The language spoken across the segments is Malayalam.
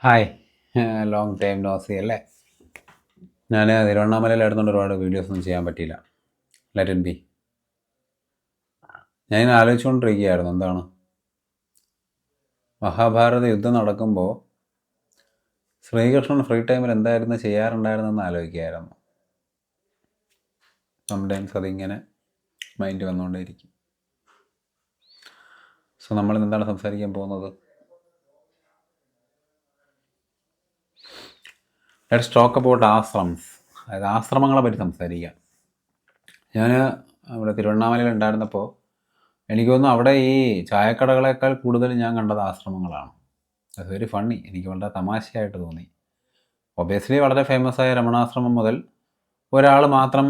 Hi. Long time no see അല്ലേ. ഞാൻ തിരുവണ്ണാമലയിലായിരുന്നുകൊണ്ട് ഒരുപാട് വീഡിയോസൊന്നും ചെയ്യാൻ പറ്റിയില്ല. Let it be. ഞാൻ ആലോചിച്ചുകൊണ്ടിരിക്കുകയായിരുന്നു എന്താണ് മഹാഭാരത യുദ്ധം നടക്കുമ്പോൾ ശ്രീകൃഷ്ണൻ ഫ്രീ ടൈമിൽ എന്തായിരുന്നു ചെയ്യാറുണ്ടായിരുന്നെന്ന് ആലോചിക്കുകയായിരുന്നു. സംടൈംസ് അതിങ്ങനെ മൈൻഡ് വന്നുകൊണ്ടേയിരിക്കും. സോ നമ്മളിന്ന് എന്താണ് സംസാരിക്കാൻ പോകുന്നത്? Let's talk about ashrams. അതായത് ആശ്രമങ്ങളെ പറ്റി സംസാരിക്കാം. ഞാൻ ഇവിടെ തിരുവണ്ണാമലയിൽ ഉണ്ടായിരുന്നപ്പോൾ എനിക്ക് തോന്നുന്നു അവിടെ ഈ ചായക്കടകളേക്കാൾ കൂടുതൽ ഞാൻ കണ്ടത് ആശ്രമങ്ങളാണ്. അത് വെരി ഫണ്ണി. എനിക്ക് വളരെ തമാശയായിട്ട് തോന്നി. ഒബിയസ്ലി വളരെ ഫേമസ് ആയ രമണാശ്രമം മുതൽ ഒരാൾ മാത്രം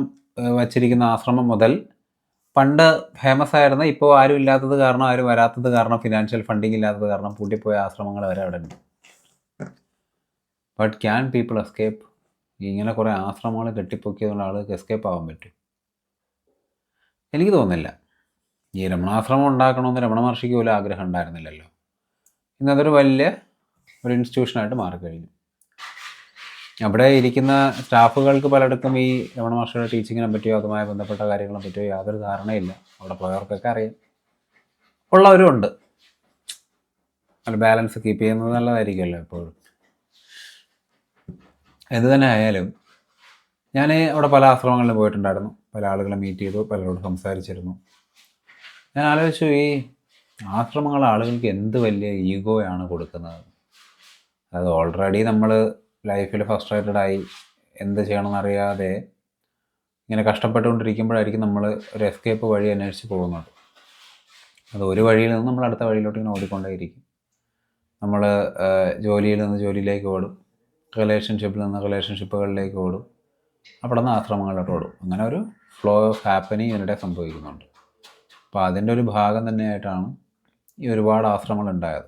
വച്ചിരിക്കുന്ന ആശ്രമം മുതൽ പണ്ട് ഫേമസ് ആയിരുന്ന ഇപ്പോൾ ആരും ഇല്ലാത്തത് കാരണം, ആരും വരാത്തത് കാരണം, ഫിനാൻഷ്യൽ ഫണ്ടിങ് ഇല്ലാത്തത് കാരണം പൂട്ടിപ്പോയ ആശ്രമങ്ങൾ വരെ അവിടെ ഉണ്ട്. But can people escape? ഇങ്ങനെ കുറേ ആശ്രമങ്ങൾ കെട്ടിപ്പൊക്കിയതുകൊണ്ട് ആളുകൾക്ക് എസ്കേപ്പ് ആവാൻ പറ്റും? എനിക്ക് തോന്നുന്നില്ല. ഈ രമണാശ്രമം ഉണ്ടാക്കണമെന്ന് രമണ മഹർഷിക്ക് പോലും ആഗ്രഹം ഉണ്ടായിരുന്നില്ലല്ലോ. ഇന്നതൊരു വലിയ ഒരു ഇൻസ്റ്റിറ്റ്യൂഷനായിട്ട് മാറിക്കഴിഞ്ഞു. അവിടെ ഇരിക്കുന്ന സ്റ്റാഫുകൾക്ക് പലയിടത്തും ഈ രമണ മഹർഷിയുടെ ടീച്ചിങ്ങിനെ പറ്റിയോ അതുമായി ബന്ധപ്പെട്ട കാര്യങ്ങളെ പറ്റിയോ യാതൊരു ധാരണയില്ല. അവിടെ പോയവർക്കൊക്കെ അറിയാം, ഉള്ളവരും ഉണ്ട്. അത് ബാലൻസ് കീപ്പ് ചെയ്യുന്നത് നല്ലതായിരിക്കുമല്ലോ എപ്പോഴും. എന്ത് തന്നെ ആയാലും ഞാൻ അവിടെ പല ആശ്രമങ്ങളിലും പോയിട്ടുണ്ടായിരുന്നു. പല ആളുകളെ മീറ്റ് ചെയ്തു, പലരോട് സംസാരിച്ചിരുന്നു. ഞാൻ ആലോചിച്ചു, ഈ ആശ്രമങ്ങൾ ആളുകൾക്ക് എന്ത് വലിയ ഈഗോയാണ് കൊടുക്കുന്നത്. അത് ഓൾറെഡി നമ്മൾ ലൈഫിൽ ഫ്രസ്ട്രേറ്റഡായി എന്ത് ചെയ്യണമെന്നറിയാതെ ഇങ്ങനെ കഷ്ടപ്പെട്ടുകൊണ്ടിരിക്കുമ്പോഴായിരിക്കും നമ്മൾ ഒരു എസ്കേപ്പ് വഴി അന്വേഷിച്ച് പോകുന്നത്. അത് ഒരു വഴിയിൽ നിന്ന് നമ്മൾ അടുത്ത വഴിയിലോട്ട് ഇങ്ങനെ ഓടിക്കൊണ്ടേയിരിക്കും. നമ്മൾ ജോലിയിൽ നിന്ന് ജോലിയിലേക്ക് ഓടും, റിലേഷൻഷിപ്പിൽ നിന്ന് റിലേഷൻഷിപ്പുകളിലേക്ക് ഓടും, അവിടെ നിന്ന് ആശ്രമങ്ങളിലോട്ട് ഓടും. അങ്ങനെ ഒരു ഫ്ലോ ഓഫ് ഹാപ്പനിങ് ഇതിനിടെ സംഭവിക്കുന്നുണ്ട്. അപ്പോൾ അതിൻ്റെ ഒരു ഭാഗം തന്നെയായിട്ടാണ് ഈ ഒരുപാട് ആശ്രമങ്ങൾ ഉണ്ടായത്.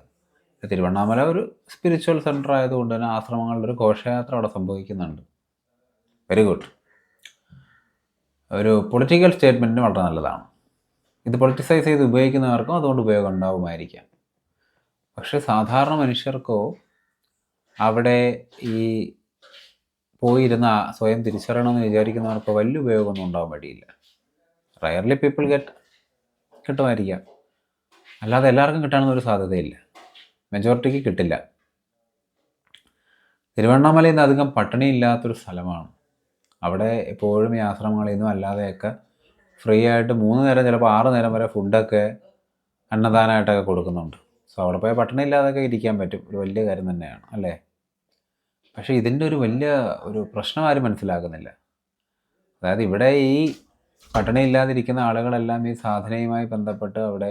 തിരുവണ്ണാമല ഒരു സ്പിരിച്വൽ സെൻറ്റർ ആയതുകൊണ്ട് തന്നെ ആശ്രമങ്ങളുടെ ഒരു ഘോഷയാത്ര അവിടെ സംഭവിക്കുന്നുണ്ട്. Very good. ഒരു പൊളിറ്റിക്കൽ സ്റ്റേറ്റ്മെൻറ്റിന് വളരെ നല്ലതാണ്. ഇത് പൊളിറ്റിസൈസ് ചെയ്ത് ഉപയോഗിക്കുന്നവർക്കും അതുകൊണ്ട് ഉപയോഗം ഉണ്ടാവുമായിരിക്കാം. പക്ഷേ സാധാരണ മനുഷ്യർക്കോ അവിടെ ഈ പോയിരുന്ന സ്വയം തിരിച്ചറിയണമെന്ന് വിചാരിക്കുന്നവർക്കോ വലിയ ഉപയോഗമൊന്നും ഉണ്ടാവാൻ വഴിയില്ല. റയർലി പീപ്പിൾ കിട്ടുമായിരിക്കാം, അല്ലാതെ എല്ലാവർക്കും കിട്ടാനൊന്നും ഒരു സാധ്യതയില്ല. മെജോറിറ്റിക്ക് കിട്ടില്ല. തിരുവണ്ണാമലയിൽ നിന്ന് അധികം പട്ടിണിയില്ലാത്തൊരു സ്ഥലമാണ്. അവിടെ എപ്പോഴും ഈ ആശ്രമങ്ങളിൽ നിന്നും അല്ലാതെയൊക്കെ ഫ്രീ ആയിട്ട് 3 നേരം ചിലപ്പോൾ 6 നേരം വരെ ഫുഡൊക്കെ അന്നദാനമായിട്ടൊക്കെ കൊടുക്കുന്നുണ്ട്. സോ അവിടെ പോയാൽ പട്ടിണി ഇല്ലാതൊക്കെ ഇരിക്കാൻ പറ്റും. ഒരു വലിയ കാര്യം തന്നെയാണ് അല്ലേ. പക്ഷേ ഇതിൻ്റെ ഒരു വലിയ ഒരു പ്രശ്നം ആരും മനസ്സിലാക്കുന്നില്ല. അതായത് ഇവിടെ ഈ പട്ടിണി ഇല്ലാതിരിക്കുന്ന ആളുകളെല്ലാം ഈ സാധനയുമായി ബന്ധപ്പെട്ട് അവിടെ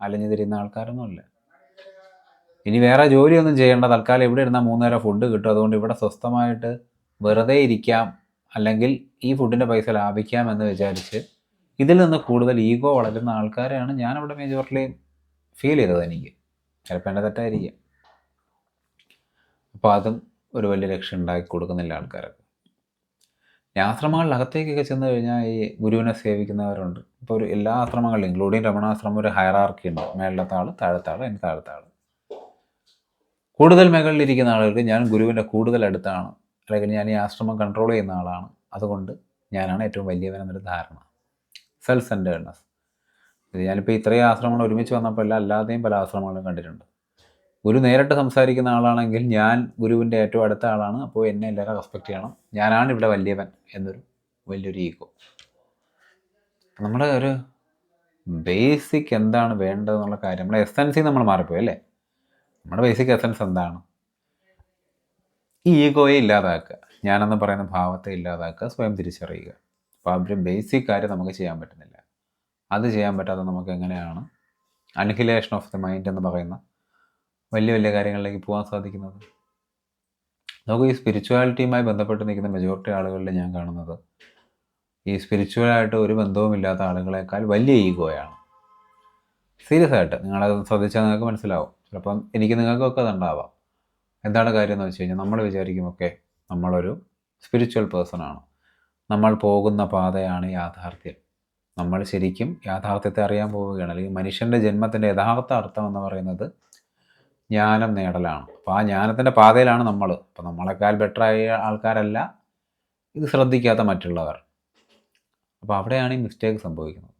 അലഞ്ഞു തിരിയുന്ന ആൾക്കാരൊന്നുമില്ല. ഇനി വേറെ ജോലിയൊന്നും ചെയ്യേണ്ട, തൽക്കാലം ഇവിടെ ഇരുന്നാൽ 3 നേരം ഫുഡ് കിട്ടും, അതുകൊണ്ട് ഇവിടെ സ്വസ്ഥമായിട്ട് വെറുതെ ഇരിക്കാം, അല്ലെങ്കിൽ ഈ ഫുഡിൻ്റെ പൈസ ലാഭിക്കാം എന്ന് വിചാരിച്ച് ഇതിൽ നിന്ന് കൂടുതൽ ഈഗോ വളരുന്ന ആൾക്കാരെയാണ് ഞാനവിടെ മേജോറിറ്റി ഫീൽ ചെയ്തത്. എനിക്ക് ചിലപ്പോൾ എൻ്റെ തെറ്റായിരിക്കാം. അപ്പോൾ അതും ഒരു വലിയ ലക്ഷ്യം ഉണ്ടാക്കി കൊടുക്കുന്നില്ല ആൾക്കാരൊക്കെ. ആശ്രമങ്ങളിലകത്തേക്കൊക്കെ ചെന്ന് കഴിഞ്ഞാൽ ഈ ഗുരുവിനെ സേവിക്കുന്നവരുണ്ട്. ഇപ്പോൾ ഒരു എല്ലാ ആശ്രമങ്ങളിലും ഇൻക്ലൂഡിങ് രമണാശ്രമം ഒരു ഹയറാർക്കി ഉണ്ട്. മേളിലത്തെ ആൾ, താഴത്തെ ആൾ, എനിക്ക് താഴത്തെ ആൾ. കൂടുതൽ മേഖലയിലിരിക്കുന്ന ആളുകൾക്ക് ഞാൻ ഗുരുവിൻ്റെ കൂടുതൽ അടുത്താണ്, അല്ലെങ്കിൽ ഞാൻ ഈ ആശ്രമം കൺട്രോൾ ചെയ്യുന്ന ആളാണ്, അതുകൊണ്ട് ഞാനാണ് ഏറ്റവും വലിയവനെന്നൊരു ധാരണ. Self centeredness. ഇത് ഞാനിപ്പോൾ ഇത്രയും ആശ്രമങ്ങൾ ഒരുമിച്ച് വന്നപ്പോൾ അല്ലാതെയും പല ആശ്രമങ്ങളും കണ്ടിട്ടുണ്ട്. ഗുരു നേരിട്ട് സംസാരിക്കുന്ന ആളാണെങ്കിൽ ഞാൻ ഗുരുവിൻ്റെ ഏറ്റവും അടുത്ത ആളാണ്, അപ്പോൾ എന്നെ എല്ലാവരും റെസ്പെക്റ്റ് ചെയ്യണം, ഞാനാണ് ഇവിടെ വലിയവൻ എന്നൊരു വലിയൊരു ഈഗോ. നമ്മുടെ ഒരു ബേസിക് എന്താണ് വേണ്ടതെന്നുള്ള കാര്യം, നമ്മുടെ എസൻസിൽ നമ്മൾ മാറിപ്പോയി അല്ലേ. നമ്മുടെ ബേസിക് എസൻസ് എന്താണ്? ഈ ഈഗോയെ ഇല്ലാതാക്കുക, ഞാനെന്ന് പറയുന്ന ഭാവത്തെ ഇല്ലാതാക്കുക, സ്വയം തിരിച്ചറിയുക. അപ്പോൾ ആ ഒരു ബേസിക് കാര്യം നമുക്ക് ചെയ്യാൻ പറ്റുന്നില്ല. അത് ചെയ്യാൻ പറ്റാതെ നമുക്ക് എങ്ങനെയാണ് അനിഹിലേഷൻ ഓഫ് ദി മൈൻഡ് എന്ന് പറയുന്ന വലിയ വലിയ കാര്യങ്ങളിലേക്ക് പോകാൻ സാധിക്കുന്നത്? നമുക്ക് ഈ സ്പിരിച്വാലിറ്റിയുമായി ബന്ധപ്പെട്ട് നിൽക്കുന്ന മെജോറിറ്റി ആളുകളിൽ ഞാൻ കാണുന്നത് ഈ സ്പിരിച്വലായിട്ട് ഒരു ബന്ധവുമില്ലാത്ത ആളുകളെക്കാൾ വലിയ ഈഗോയാണ്. സീരിയസ് ആയിട്ട് നിങ്ങളത് ശ്രദ്ധിച്ചാൽ നിങ്ങൾക്ക് മനസ്സിലാവും. ചിലപ്പം എനിക്ക് നിങ്ങൾക്കൊക്കെ അതുണ്ടാവാം. എന്താണ് കാര്യം എന്ന് വെച്ച് കഴിഞ്ഞാൽ, നമ്മൾ വിചാരിക്കുമൊക്കെ നമ്മളൊരു സ്പിരിച്വൽ പേഴ്സണാണ്, നമ്മൾ പോകുന്ന പാതയാണ് യാഥാർത്ഥ്യം, നമ്മൾ ശരിക്കും യാഥാർത്ഥ്യത്തെ അറിയാൻ പോവുകയാണ്, അല്ലെങ്കിൽ മനുഷ്യൻ്റെ ജന്മത്തിൻ്റെ യഥാർത്ഥ അർത്ഥം എന്ന് പറയുന്നത് ജ്ഞാനം നേടലാണ്. അപ്പോൾ ആ ജ്ഞാനത്തിൻ്റെ പാതയിലാണ് നമ്മൾ. അപ്പോൾ നമ്മളെക്കാൾ ബെറ്ററായ ആൾക്കാരല്ല ഇത് ശ്രദ്ധിക്കാത്ത മറ്റുള്ളവർ. അപ്പോൾ അവിടെയാണ് ഈ മിസ്റ്റേക്ക് സംഭവിക്കുന്നത്.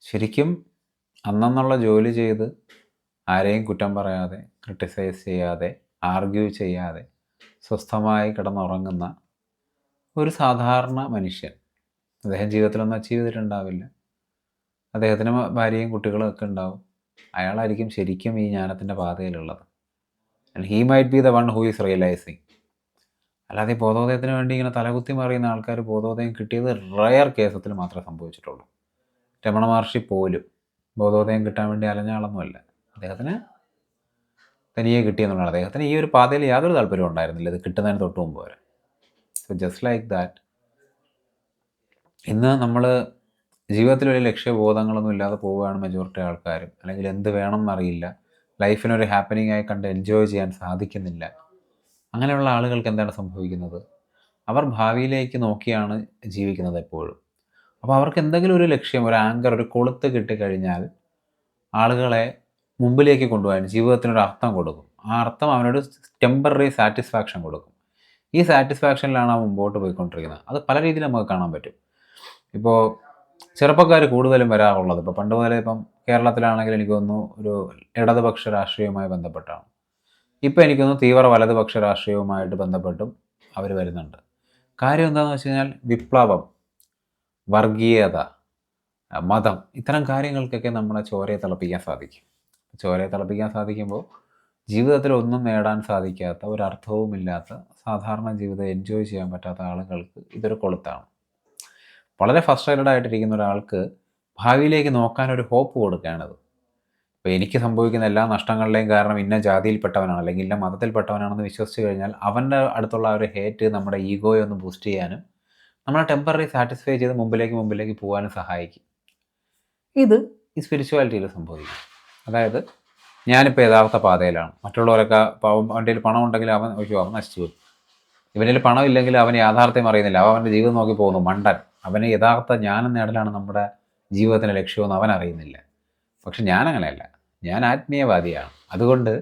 ശരിക്കും അന്നന്നുള്ള ജോലി ചെയ്ത് ആരെയും കുറ്റം പറയാതെ, ക്രിട്ടിസൈസ് ചെയ്യാതെ, ആർഗ്യൂ ചെയ്യാതെ സ്വസ്ഥമായി കിടന്നുറങ്ങുന്ന ഒരു സാധാരണ മനുഷ്യൻ, അദ്ദേഹം ജീവിതത്തിലൊന്നും അച്ചീവ് ചെയ്തിട്ടുണ്ടാവില്ല, അദ്ദേഹത്തിന് ഭാര്യയും കുട്ടികളും ഒക്കെ ഉണ്ടാവും, അയാളായിരിക്കും ശരിക്കും ഈ ജ്ഞാനത്തിൻ്റെ പാതയിലുള്ളത്. And he might be the one who is realising. അല്ലാതെ ഈ ബോധോദയത്തിന് വേണ്ടി ഇങ്ങനെ തലകുത്തി മറിയുന്ന ആൾക്കാർ ബോധോദയം കിട്ടിയത് റയർ കേസത്തിൽ മാത്രമേ സംഭവിച്ചിട്ടുള്ളൂ. രമണ മഹർഷി പോലും ബോധോദയം കിട്ടാൻ വേണ്ടി അലഞ്ഞ ആളൊന്നുമല്ല. അദ്ദേഹത്തിന് തനിയെ കിട്ടിയെന്നുള്ളതാണ്. അദ്ദേഹത്തിന് ഈ ഒരു പാതയിൽ യാതൊരു താല്പര്യവും ഉണ്ടായിരുന്നില്ല ഇത് കിട്ടുന്നതിന് തൊട്ട് മുമ്പ് വരെ. സോ ജസ്റ്റ് ലൈക്ക് ദാറ്റ്, ഇന്ന് നമ്മൾ ജീവിതത്തിൽ ഒരു ലക്ഷ്യബോധങ്ങളൊന്നും ഇല്ലാതെ പോവുകയാണ് മെജോറിറ്റി ആൾക്കാരും. അല്ലെങ്കിൽ എന്ത് വേണം എന്നറിയില്ല, ലൈഫിനൊരു ഹാപ്പനിങ് ആയി കണ്ട് എൻജോയ് ചെയ്യാൻ സാധിക്കുന്നില്ല. അങ്ങനെയുള്ള ആളുകൾക്ക് എന്താണ് സംഭവിക്കുന്നത്? അവർ ഭാവിയിലേക്ക് നോക്കിയാണ് ജീവിക്കുന്നത് എപ്പോഴും. അപ്പോൾ അവർക്ക് എന്തെങ്കിലും ഒരു ലക്ഷ്യം, ഒരു ആങ്കർ, ഒരു കൊളുത്ത് കിട്ടിക്കഴിഞ്ഞാൽ ആളുകളെ മുമ്പിലേക്ക് കൊണ്ടുപോകാൻ ജീവിതത്തിനൊരു അർത്ഥം കൊടുക്കും. ആ അർത്ഥം അവനൊരു ടെമ്പററി സാറ്റിസ്ഫാക്ഷൻ കൊടുക്കും. ഈ സാറ്റിസ്ഫാക്ഷനിലാണ് അവൻ മുമ്പോട്ട് പോയിക്കൊണ്ടിരിക്കുന്നത്. അത് പല രീതിയിൽ നമുക്ക് കാണാൻ പറ്റും. ഇപ്പോൾ ചെറുപ്പക്കാർ കൂടുതലും വരാറുള്ളത്, ഇപ്പോൾ പണ്ട് മുതലേ ഇപ്പം കേരളത്തിലാണെങ്കിൽ എനിക്ക് തോന്നുന്നു ഒരു ഇടതുപക്ഷ രാഷ്ട്രീയവുമായി ബന്ധപ്പെട്ടാണ്. ഇപ്പോൾ എനിക്ക് തോന്നുന്നു തീവ്ര വലതുപക്ഷ രാഷ്ട്രീയവുമായിട്ട് ബന്ധപ്പെട്ടും അവർ വരുന്നുണ്ട്. കാര്യം എന്താണെന്ന് വെച്ച് കഴിഞ്ഞാൽ വിപ്ലവം, വർഗീയത, മതം, ഇത്തരം കാര്യങ്ങൾക്കൊക്കെ നമ്മളെ ചോരയെ തിളപ്പിക്കാൻ സാധിക്കും. ചോരയെ തിളപ്പിക്കാൻ സാധിക്കുമ്പോൾ ജീവിതത്തിൽ ഒന്നും നേടാൻ സാധിക്കാത്ത, ഒരർത്ഥവുമില്ലാത്ത സാധാരണ ജീവിതം എൻജോയ് ചെയ്യാൻ പറ്റാത്ത ആളുകൾക്ക് ഇതൊരു കൊളുത്താണ്. വളരെ ഫസ്ട്രേറ്റഡ് ആയിട്ടിരിക്കുന്ന ഒരാൾക്ക് ഭാവിയിലേക്ക് നോക്കാനൊരു ഹോപ്പ് കൊടുക്കുകയാണത്. ഇപ്പോൾ എനിക്ക് സംഭവിക്കുന്ന എല്ലാ നഷ്ടങ്ങളിലെയും കാരണം ഇന്ന ജാതിയിൽപ്പെട്ടവനാണ് അല്ലെങ്കിൽ ഇന്ന മതത്തിൽപ്പെട്ടവനാണെന്ന് വിശ്വസിച്ച് കഴിഞ്ഞാൽ അവൻ്റെ അടുത്തുള്ള ആ ഒരു ഹേറ്റ് നമ്മുടെ ഈഗോയെ ഒന്ന് ബൂസ്റ്റ് ചെയ്യാനും നമ്മളെ ടെമ്പററി സാറ്റിസ്ഫൈ ചെയ്ത് മുമ്പിലേക്ക് പോകാനും സഹായിക്കും. ഇത് ഈ സ്പിരിച്വാലിറ്റിയിൽ സംഭവിക്കും. അതായത് ഞാനിപ്പോൾ യഥാർത്ഥ പാതയിലാണ്, മറ്റുള്ളവരൊക്കെ അവൻ്റെ പണം ഉണ്ടെങ്കിൽ അവൻ നശിച്ചു പോകും. ഇവനിൽ പണമില്ലെങ്കിൽ അവൻ യാഥാർത്ഥ്യം അറിയുന്നില്ല, അവൻ്റെ ജീവിതം നോക്കി പോകുന്നു, മണ്ടൻ. അവന് യഥാർത്ഥ ജ്ഞാനം നേടലാണ് നമ്മുടെ ജീവിതത്തിൻ്റെ ലക്ഷ്യമെന്ന് അവൻ അറിയുന്നില്ല. പക്ഷെ ഞാൻ അങ്ങനെയല്ല, ഞാൻ ആത്മീയവാദിയാണ്. അതുകൊണ്ട്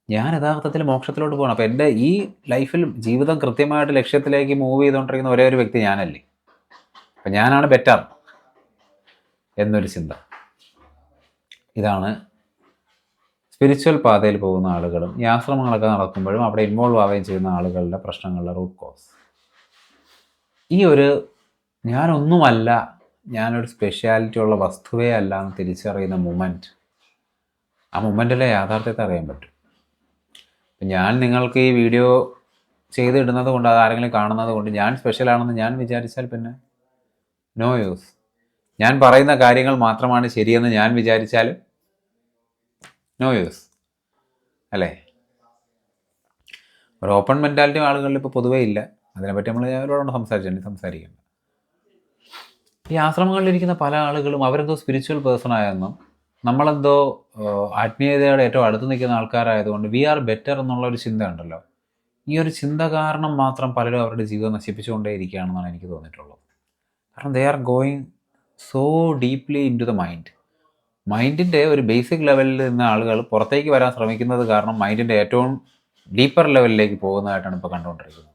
ഞാൻ യഥാർത്ഥത്തിൽ മോക്ഷത്തിലോട്ട് പോകണം. അപ്പോൾ എൻ്റെ ഈ ലൈഫിൽ ജീവിതം കൃത്യമായിട്ട് ലക്ഷ്യത്തിലേക്ക് മൂവ് ചെയ്തുകൊണ്ടിരിക്കുന്ന ഒരേ ഒരു വ്യക്തി ഞാനല്ലേ. അപ്പം ഞാനാണ് ബെറ്റർ എന്നൊരു ചിന്ത. ഇതാണ് സ്പിരിച്വൽ പാതയിൽ പോകുന്ന ആളുകളും ഈ ആശ്രമങ്ങളൊക്കെ നടക്കുമ്പോഴും അവിടെ ഇൻവോൾവ് ആവുകയും ചെയ്യുന്ന ആളുകളുടെ പ്രശ്നങ്ങളുടെ റൂട്ട് കോസ്. ഈ ഒരു ഞാനൊന്നുമല്ല, ഞാനൊരു സ്പെഷ്യാലിറ്റി ഉള്ള വസ്തുവേ അല്ല എന്ന് തിരിച്ചറിയുന്ന മൊമെൻറ്റ്, ആ മൊമെൻറ്റിലെ യാഥാർത്ഥ്യത്തെ അറിയാൻ പറ്റും. ഞാൻ നിങ്ങൾക്ക് ഈ വീഡിയോ ചെയ്തിടുന്നത് കൊണ്ട്, അത് ആരെങ്കിലും കാണുന്നത് കൊണ്ട് ഞാൻ സ്പെഷ്യലാണെന്ന് ഞാൻ വിചാരിച്ചാൽ പിന്നെ നോ യൂസ്. ഞാൻ പറയുന്ന കാര്യങ്ങൾ മാത്രമാണ് ശരിയെന്ന് ഞാൻ വിചാരിച്ചാലും നോ യൂസ്, അല്ലേ? ഒരു ഓപ്പൺ മെൻറ്റാലിറ്റി ആളുകളിൽ ഇപ്പോൾ പൊതുവേ ഇല്ല. അതിനെപ്പറ്റി നമ്മൾ അവരോട് സംസാരിക്കണം. ഈ ആശ്രമങ്ങളിലിരിക്കുന്ന പല ആളുകളും അവരെന്തോ സ്പിരിച്വൽ പേഴ്സൺ ആയെന്നും നമ്മളെന്തോ ആത്മീയതയുടെ ഏറ്റവും അടുത്ത് നിൽക്കുന്ന ആൾക്കാരായതുകൊണ്ട് വി ആർ ബെറ്റർ എന്നുള്ള ഒരു ചിന്ത ഉണ്ടല്ലോ. ഈ ഒരു ചിന്ത കാരണം മാത്രം പലരും അവരുടെ ജീവിതം നശിപ്പിച്ചുകൊണ്ടേ ഇരിക്കുകയാണെന്നാണ് എനിക്ക് തോന്നിയിട്ടുള്ളത്. കാരണം they are going so deeply into the മൈൻഡിൻ്റെ ഒരു ബേസിക് ലെവലിൽ നിന്ന് ആളുകൾ പുറത്തേക്ക് വരാൻ ശ്രമിക്കുന്നത് കാരണം മൈൻഡിൻ്റെ ഏറ്റവും ഡീപ്പർ ലെവലിലേക്ക് പോകുന്നതായിട്ടാണ് ഇപ്പോൾ കണ്ടുകൊണ്ടിരിക്കുന്നത്.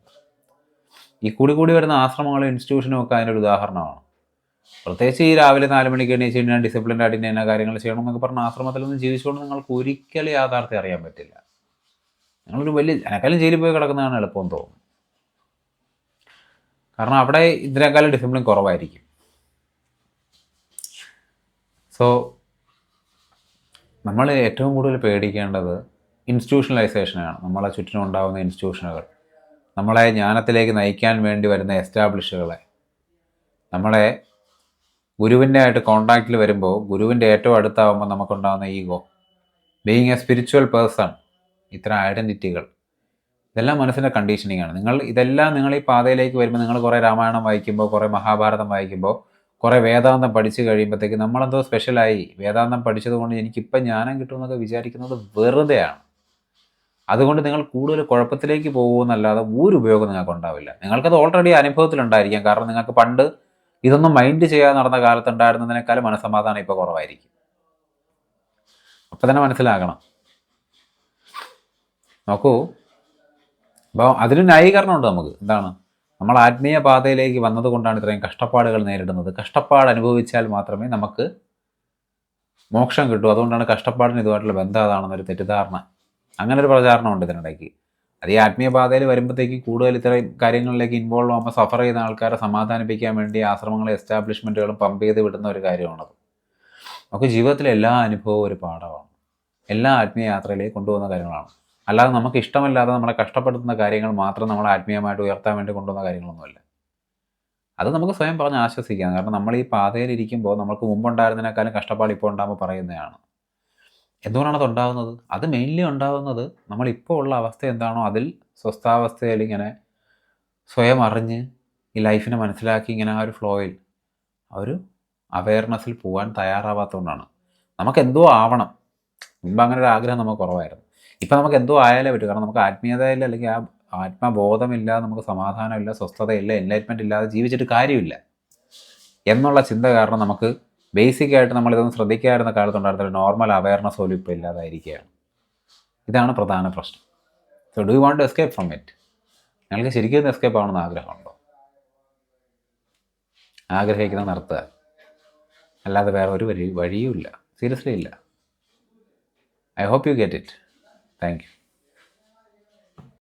ഈ കൂടി വരുന്ന ആശ്രമങ്ങളും ഇൻസ്റ്റിറ്റ്യൂഷനും ഒക്കെ അതിൻ്റെ ഒരു ഉദാഹരണമാണ്. പ്രത്യേകിച്ച് ഈ രാവിലെ 4 മണിക്ക് എണീച്ച് കഴിഞ്ഞാൽ ഡിസിപ്ലിൻഡ് ആയിട്ട് ഇന്ന കാര്യങ്ങൾ ചെയ്യണം എന്നൊക്കെ പറഞ്ഞ ആശ്രമത്തിലൊന്നും ജീവിച്ചുകൊണ്ട് നിങ്ങൾക്ക് ഒരിക്കലും യാഥാർത്ഥ്യം അറിയാൻ പറ്റില്ല. നിങ്ങളൊരു എന്നെക്കാളും ജയിലിൽ പോയി കിടക്കുന്നതാണ് എളുപ്പമെന്ന് തോന്നുന്നു. കാരണം അവിടെ ഇതിനേക്കാളും ഡിസിപ്ലിൻ കുറവായിരിക്കും. സോ നമ്മൾ ഏറ്റവും കൂടുതൽ പേടിക്കേണ്ടത് ഇൻസ്റ്റിറ്റ്യൂഷണലൈസേഷനാണ്. നമ്മളെ ചുറ്റിനും ഉണ്ടാകുന്ന ഇൻസ്റ്റിറ്റ്യൂഷനുകൾ, നമ്മളെ ജ്ഞാനത്തിലേക്ക് നയിക്കാൻ വേണ്ടി വരുന്ന എസ്റ്റാബ്ലിഷുകളെ, നമ്മളെ ഗുരുവിൻ്റെ ആയിട്ട് കോണ്ടാക്റ്റിൽ വരുമ്പോൾ ഗുരുവിൻ്റെ ഏറ്റവും അടുത്താവുമ്പോൾ നമുക്കുണ്ടാകുന്ന ego, being A spiritual person, ഇത്തരം ഐഡൻറ്റിറ്റികൾ, ഇതെല്ലാം മനസ്സിൻ്റെ കണ്ടീഷനിങ് ആണ്. നിങ്ങൾ ഈ പാതയിലേക്ക് വരുമ്പോൾ നിങ്ങൾ കുറേ രാമായണം വായിക്കുമ്പോൾ, കുറേ മഹാഭാരതം വായിക്കുമ്പോൾ, കുറേ വേദാന്തം പഠിച്ചു കഴിയുമ്പോഴത്തേക്ക് നമ്മളെന്തോ സ്പെഷ്യലായി, വേദാന്തം പഠിച്ചതുകൊണ്ട് എനിക്കിപ്പം ജ്ഞാനം കിട്ടുമെന്നൊക്കെ വിചാരിക്കുന്നത് വെറുതെയാണ്. അതുകൊണ്ട് നിങ്ങൾ കൂടുതൽ കുഴപ്പത്തിലേക്ക് പോകുമെന്നല്ലാതെ ഒരു ഉപയോഗം നിങ്ങൾക്ക് ഉണ്ടാവില്ല. നിങ്ങൾക്കത് ഓൾറെഡി അനുഭവത്തിലുണ്ടായിരിക്കാം. കാരണം നിങ്ങൾക്ക് പണ്ട് ഇതൊന്നും മൈൻഡ് ചെയ്യാതെ നടന്ന കാലത്തുണ്ടായിരുന്നതിനേക്കാളും മനസ്സമാധാനം ഇപ്പോൾ കുറവായിരിക്കും. അപ്പം തന്നെ മനസ്സിലാക്കണം, നോക്കൂ, അപ്പോൾ അതിന് ന്യായീകരണമുണ്ട് നമുക്ക്. എന്താണ്? നമ്മൾ ആത്മീയ പാതയിലേക്ക് വന്നതുകൊണ്ടാണ് ഇത്രയും കഷ്ടപ്പാടുകൾ നേരിടുന്നത്. കഷ്ടപ്പാട് അനുഭവിച്ചാൽ മാത്രമേ നമുക്ക് മോക്ഷം കിട്ടൂ. അതുകൊണ്ടാണ് കഷ്ടപ്പാടിന് ഇതുമായിട്ടുള്ള ബന്ധം അതാണെന്നൊരു തെറ്റിദ്ധാരണ, അങ്ങനെ ഒരു പ്രചാരണമുണ്ട് ഇതിനിടയ്ക്ക്. അത് ഈ ആത്മീയ പാതയിൽ വരുമ്പോഴത്തേക്ക് കൂടുതൽ ഇത്രയും കാര്യങ്ങളിലേക്ക് ഇൻവോൾവ് ആകുമ്പോൾ സഫർ ചെയ്യുന്ന ആൾക്കാരെ സമാധാനിപ്പിക്കാൻ വേണ്ടി ആശ്രമങ്ങളും എസ്റ്റാബ്ലിഷ്മെൻറ്റുകളും പമ്പ് ചെയ്ത് വിടുന്ന ഒരു കാര്യമാണത്. നമുക്ക് ജീവിതത്തിലെ എല്ലാ അനുഭവവും ഒരു പാഠമാണ്. എല്ലാ ആത്മീയ യാത്രയിലേക്ക് കൊണ്ടുപോകുന്ന കാര്യങ്ങളാണ്. അല്ലാതെ നമുക്ക് ഇഷ്ടമല്ലാതെ നമ്മളെ കഷ്ടപ്പെടുത്തുന്ന കാര്യങ്ങൾ മാത്രം നമ്മളെ ആത്മീയമായിട്ട് ഉയർത്താൻ വേണ്ടി കൊണ്ടുവന്ന കാര്യങ്ങളൊന്നുമല്ല. അത് നമുക്ക് സ്വയം പറഞ്ഞ് ആശ്വസിക്കാം. കാരണം നമ്മൾ ഈ പാതയിലിരിക്കുമ്പോൾ നമുക്ക് മുമ്പുണ്ടായിരുന്നതിനേക്കാളും കഷ്ടപ്പാട് ഇപ്പോൾ ഉണ്ടാകുമ്പോൾ പറയുന്നതാണ്. എന്തുകൊണ്ടാണ് അത് ഉണ്ടാകുന്നത്? അത് മെയിൻലി ഉണ്ടാകുന്നത് നമ്മളിപ്പോൾ ഉള്ള അവസ്ഥ എന്താണോ അതിൽ സ്വസ്ഥാവസ്ഥയിൽ ഇങ്ങനെ സ്വയം അറിഞ്ഞ് ഈ ലൈഫിനെ മനസ്സിലാക്കി ഇങ്ങനെ ആ ഒരു ഫ്ലോയിൽ ആ ഒരു അവെയർനെസ്സിൽ പോകാൻ തയ്യാറാവാത്തതുകൊണ്ടാണ്. നമുക്കെന്തോ ആവണം. മുമ്പ് അങ്ങനെ ഒരു ആഗ്രഹം നമുക്ക് കുറവായിരുന്നു. ഇപ്പം നമുക്ക് എന്തോ ആയാലേ പറ്റൂ. കാരണം നമുക്ക് ആത്മീയതയിൽ അല്ലെങ്കിൽ ആ ആത്മബോധമില്ലാതെ നമുക്ക് സമാധാനമില്ല, സ്വസ്ഥതയില്ല, എൻലൈറ്റ്മെൻറ്റ് ഇല്ലാതെ ജീവിച്ചിട്ട് കാര്യമില്ല എന്നുള്ള ചിന്ത കാരണം നമുക്ക് ബേസിക്കായിട്ട് നമ്മളിതൊന്നും ശ്രദ്ധിക്കാതിരുന്ന കാലത്തുണ്ടായിരുന്ന ഒരു നോർമൽ അവയർനെസ് പോലും ഇപ്പോൾ ഇല്ലാതായിരിക്കുകയാണ്. ഇതാണ് പ്രധാന പ്രശ്നം. So do you want to escape from it? ഞങ്ങൾക്ക് ശരിക്കും എസ്കേപ്പ് ആവണമെന്ന് ആഗ്രഹമുണ്ടോ? ആഗ്രഹിക്കുന്നത് നിർത്തുക, അല്ലാതെ വേറെ ഒരു വഴിയും ഇല്ല. സീരിയസ്ലി ഇല്ല. I hope you get it. Thank you.